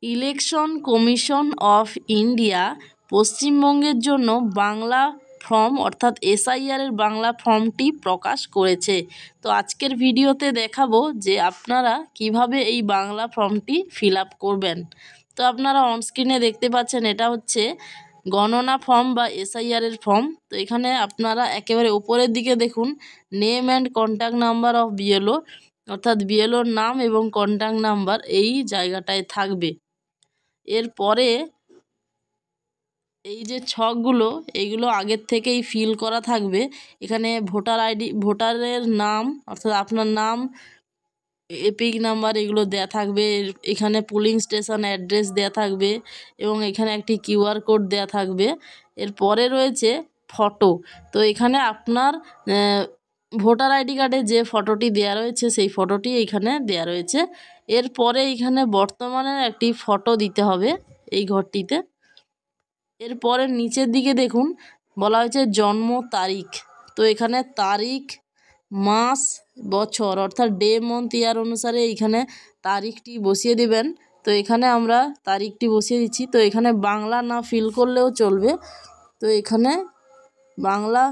Election commission of India পশ্চিমবঙ্গের জন্য Bangla form অর্থাৎ এসআইআরের বাংলা ফর্মটি প্রকাশ করেছে। তো আজকের ভিডিওতে দেখাবো যে আপনারা কিভাবে এই বাংলা ফর্মটি ফিল আপ করবেন। তো আপনারা অনস্ক্রিনে দেখতে পাচ্ছেন এটা হচ্ছে গণনা ফর্ম বা এসআইআরের ফর্ম। তো এখানে আপনারা একেবারে উপরের দিকে দেখুন name and contact number of BLO, অর্থাৎ বিএলওর নাম এবং কন্ট্যাক্ট নাম্বার এই জায়গাটায় থাকবে। এরপরে এই যে ছকগুলো এইগুলো আগের থেকেই ফিল করা থাকবে। এখানে ভোটার আইডি, ভোটারের নাম অর্থাৎ আপনার নাম, এপিক নাম্বার এগুলো দেয়া থাকবে। এখানে পুলিং স্টেশন অ্যাড্রেস দেয়া থাকবে এবং এখানে একটি কিউআর কোড দেয়া থাকবে। এরপরে রয়েছে ফটো। তো এখানে আপনার ভোটার আইডি কার্ডে যে ফটোটি দেয়া রয়েছে সেই ফটোটি এখানে দেয়া রয়েছে। এরপরে এখানে বর্তমানের একটি ফটো দিতে হবে এই ঘরটিতে। এরপরে নিচের দিকে দেখুন বলা হয়েছে জন্ম তারিখ। তো এখানে তারিখ, মাস, বছর অর্থাৎ ডে মান্থ ইয়ার অনুসারে এইখানে তারিখটি বসিয়ে দিবেন। তো এখানে আমরা তারিখটি বসিয়ে দিচ্ছি। তো এখানে বাংলা না ফিল করলেও চলবে। তো এখানে বাংলা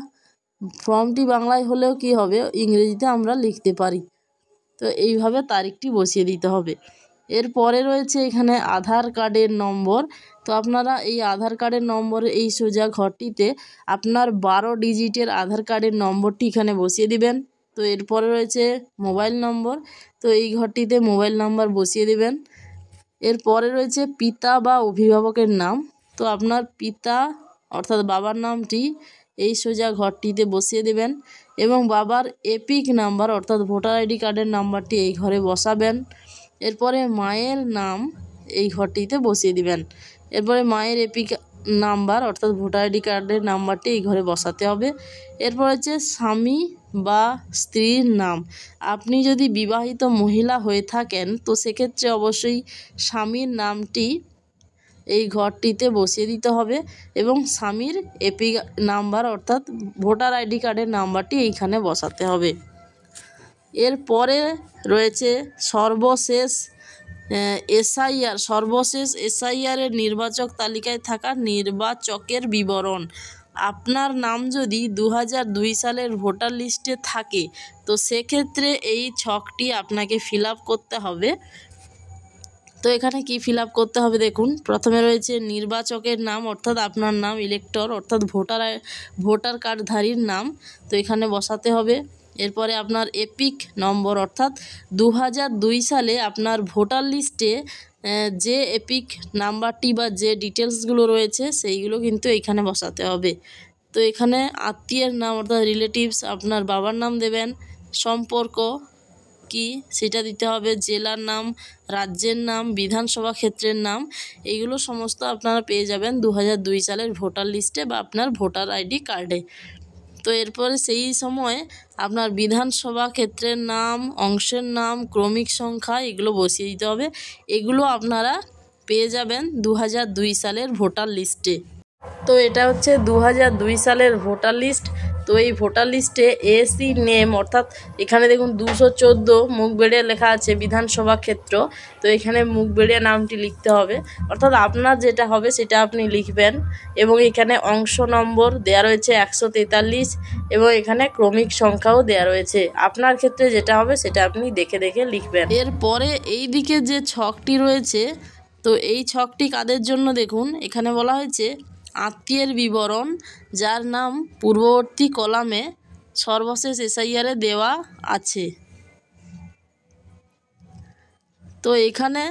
ফর্মটি বাংলায় হলেও কি হবে, ইংরেজিতে আমরা লিখতে পারি। তো এইভাবে তারিখটি বসিয়ে দিতে হবে। এরপরে রয়েছে এখানে আধার কার্ডের নম্বর। তো আপনারা এই আধার কার্ডের নম্বর এই সোজা ঘরটিতে আপনার 12 ডিজিটের আধার কার্ডের নম্বরটি এখানে বসিয়ে দিবেন। তো এরপরে রয়েছে মোবাইল নম্বর। তো এই ঘরটিতে মোবাইল নাম্বার বসিয়ে দিবেন। এরপরে রয়েছে পিতা বা অভিভাবকের নাম। তো আপনার পিতা অর্থাৎ বাবার নামটি এই সোজা ঘরটিতে বসিয়ে দেবেন এবং বাবার এপিক নাম্বার অর্থাৎ ভোটার আইডি কার্ডের নাম্বারটি এই ঘরে বসাবেন। এরপরে মায়ের নাম এই ঘরটিতে বসিয়ে দিবেন। এরপরে মায়ের এপিক নাম্বার অর্থাৎ ভোটার আইডি কার্ডের নাম্বারটি এই ঘরে বসাতে হবে। এরপর হচ্ছে স্বামী বা স্ত্রীর নাম। আপনি যদি বিবাহিত মহিলা হয়ে থাকেন তো সেক্ষেত্রে অবশ্যই স্বামীর নামটি এই ঘরটিতে বসিয়ে দিতে হবে এবং স্বামীর এপিক নাম্বার অর্থাৎ ভোটার আইডি কার্ডের নাম্বারটি এইখানে বসাতে হবে। এরপরে রয়েছে সর্বশেষ এসআইআরের নির্বাচক তালিকায় থাকা নির্বাচকের বিবরণ। আপনার নাম যদি 2002 সালের ভোটার লিস্টে থাকে তো সেক্ষেত্রে এই ছকটি আপনাকে ফিল আপ করতে হবে। তো এখানে কি ফিল আপ করতে হবে দেখুন, প্রথমে রয়েছে নির্বাচকের নাম অর্থাৎ আপনার নাম, ইলেক্টর অর্থাৎ ভোটার কার্ডধারীর নাম, তো এখানে বসাতে হবে। এরপরে আপনার এপিক নম্বর অর্থাৎ 2002 সালে আপনার ভোটার লিস্টে যে এপিক নাম্বারটি বা যে ডিটেলসগুলো রয়েছে সেইগুলো কিন্তু এখানে বসাতে হবে। তো এখানে আত্মীয়ের নাম অর্থাৎ রিলেটিভস, আপনার বাবার নাম দেবেন, সম্পর্ক কি সেটা দিতে হবে, জেলার নাম, রাজ্যের নাম, বিধানসভা ক্ষেত্রের নাম, এইগুলো সমস্ত আপনারা পেয়ে যাবেন 2002 সালের ভোটার লিস্টে বা আপনার ভোটার আইডি কার্ডে। তো এরপরে সেই সময় আপনার বিধানসভা ক্ষেত্রের নাম, অংশের নাম, ক্রমিক সংখ্যা এগুলো বসিয়ে দিতে হবে। এগুলো আপনারা পেয়ে যাবেন 2002 সালের ভোটার লিস্টে। তো এটা হচ্ছে 2002 সালের ভোটার লিস্ট। তো এই ভোটার লিস্টে এসি নেম অর্থাৎ এখানে দেখুন 214 মুখবেড়িয়া লেখা আছে বিধানসভা ক্ষেত্র। তো এখানে মুখবেড়িয়া নামটি লিখতে হবে, অর্থাৎ আপনার যেটা হবে সেটা আপনি লিখবেন। এবং এখানে অংশ নম্বর দেয়া রয়েছে 143 এবং এখানে ক্রমিক সংখ্যাও দেয়া রয়েছে। আপনার ক্ষেত্রে যেটা হবে সেটা আপনি দেখে দেখে লিখবেন। এরপরে এই দিকে যে ছকটি রয়েছে তো এই ছকটি কাদের জন্য দেখুন, এখানে বলা হয়েছে আত্মীয়ের বিবরণ যার নাম পূর্ববর্তী কলামে সর্বশেষ এসআইআরে দেওয়া আছে। তো এখানে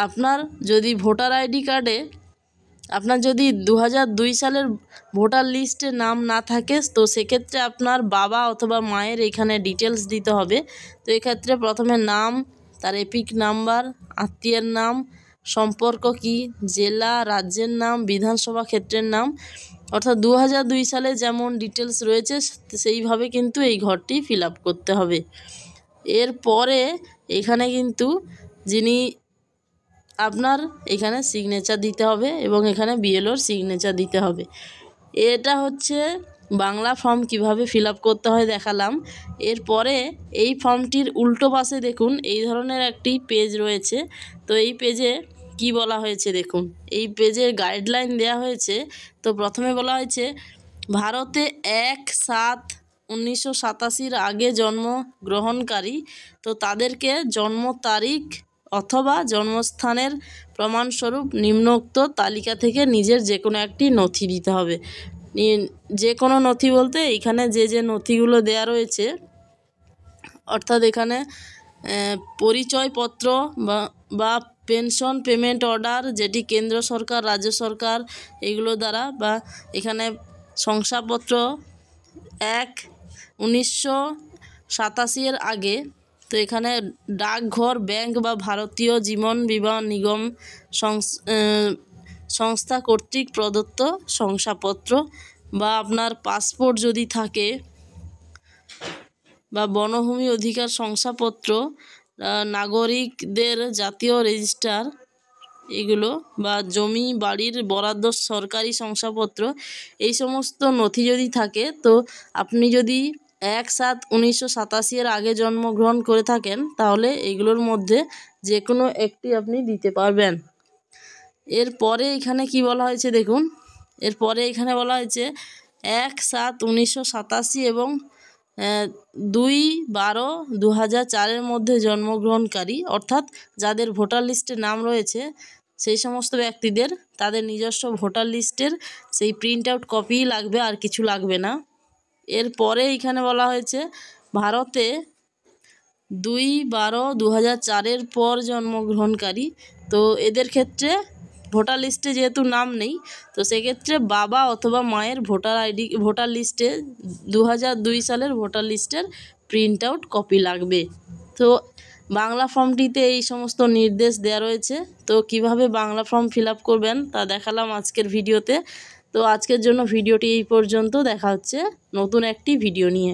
আপনার যদি ভোটার আইডি কার্ডে আপনার যদি 2002 সালের ভোটার লিস্টে নাম না থাকে তো সেক্ষেত্রে আপনার বাবা অথবা মায়ের এখানে ডিটেলস দিতে হবে। তো এক্ষেত্রে প্রথমে নাম, তার এপিক নাম্বার, আত্মীয়ের নাম, সম্পর্ক কি, জেলা, রাজ্যের নাম, বিধানসভা ক্ষেত্রের নাম, অর্থাৎ 2002 সালে যেমন ডিটেলস রয়েছে সেইভাবে কিন্তু এই ঘরটি ফিল আপ করতে হবে। এরপরে এখানে কিন্তু যিনি আপনার এখানে সিগনেচার দিতে হবে এবং এখানে বিএলওর সিগনেচার দিতে হবে। এটা হচ্ছে বাংলা ফর্ম কিভাবে ফিল আপ করতে হয় দেখালাম। এরপরে এই ফর্মটির উল্টো পাশে দেখুন এই ধরনের একটি পেজ রয়েছে। তো এই পেজে কি বলা হয়েছে দেখুন, এই পেজে গাইডলাইন দেওয়া হয়েছে। তো প্রথমে বলা হয়েছে ভারতে 1/7/1987 আগে জন্মগ্রহণকারী তো তাদেরকে জন্ম তারিখ অথবা জন্মস্থানের প্রমাণস্বরূপ নিম্নোক্ত তালিকা থেকে নিজের যে কোনো একটি নথি দিতে হবে। যে কোনো নথি বলতে এখানে যে নথিগুলো দেয়া রয়েছে, অর্থাৎ এখানে পরিচয়পত্র বা পেনশন পেমেন্ট অর্ডার, যেটি কেন্দ্র সরকার রাজ্য সরকার এগুলো দ্বারা, বা এখানে শংসাপত্র 1/1987 আগে। তো এখানে ডাকঘর, ব্যাংক বা ভারতীয় জীবন বীমা নিগম সংস্থা কর্তৃক প্রদত্ত শংসাপত্র, বা আপনার পাসপোর্ট যদি থাকে, বা বনভূমি অধিকার শংসাপত্র, নাগরিকদের জাতীয় রেজিস্টার এগুলো, বা জমি বাড়ির বরাদ্দ সরকারি শংসাপত্র, এই সমস্ত নথি যদি থাকে, তো আপনি যদি 1/7/1987 আগে জন্মগ্রহণ করে থাকেন তাহলে এগুলোর মধ্যে যে কোনো একটি আপনি দিতে পারবেন। এরপরে এখানে কি বলা হয়েছে দেখুন, এরপরে এখানে বলা হয়েছে 1/7/1987 এবং 2/12/2004 মধ্যে জন্মগ্রহণকারী, অর্থাৎ যাদের ভোটার লিস্টে নাম রয়েছে সেই সমস্ত ব্যক্তিদের তাদের নিজস্ব ভোটার লিস্টের সেই প্রিন্ট আউট কপি লাগবে, আর কিছু লাগবে না। এরপরে এখানে বলা হয়েছে ভারতে 2/12/2004 পর জন্মগ্রহণকারী, তো এদের ক্ষেত্রে ভোটার লিস্টে যেহেতু নাম নেই, তো সেক্ষেত্রে বাবা অথবা মায়ের ভোটার লিস্টে 2002 সালের ভোটার লিস্টের প্রিন্ট আউট কপি লাগবে। তো বাংলা ফর্মটিতে এই সমস্ত নির্দেশ দেওয়া রয়েছে। তো কিভাবে বাংলা ফর্ম ফিল আপ করবেন তা দেখালাম আজকের ভিডিওতে। তো আজকের জন্য ভিডিওটি এই পর্যন্ত, দেখা হচ্ছে নতুন একটি ভিডিও নিয়ে।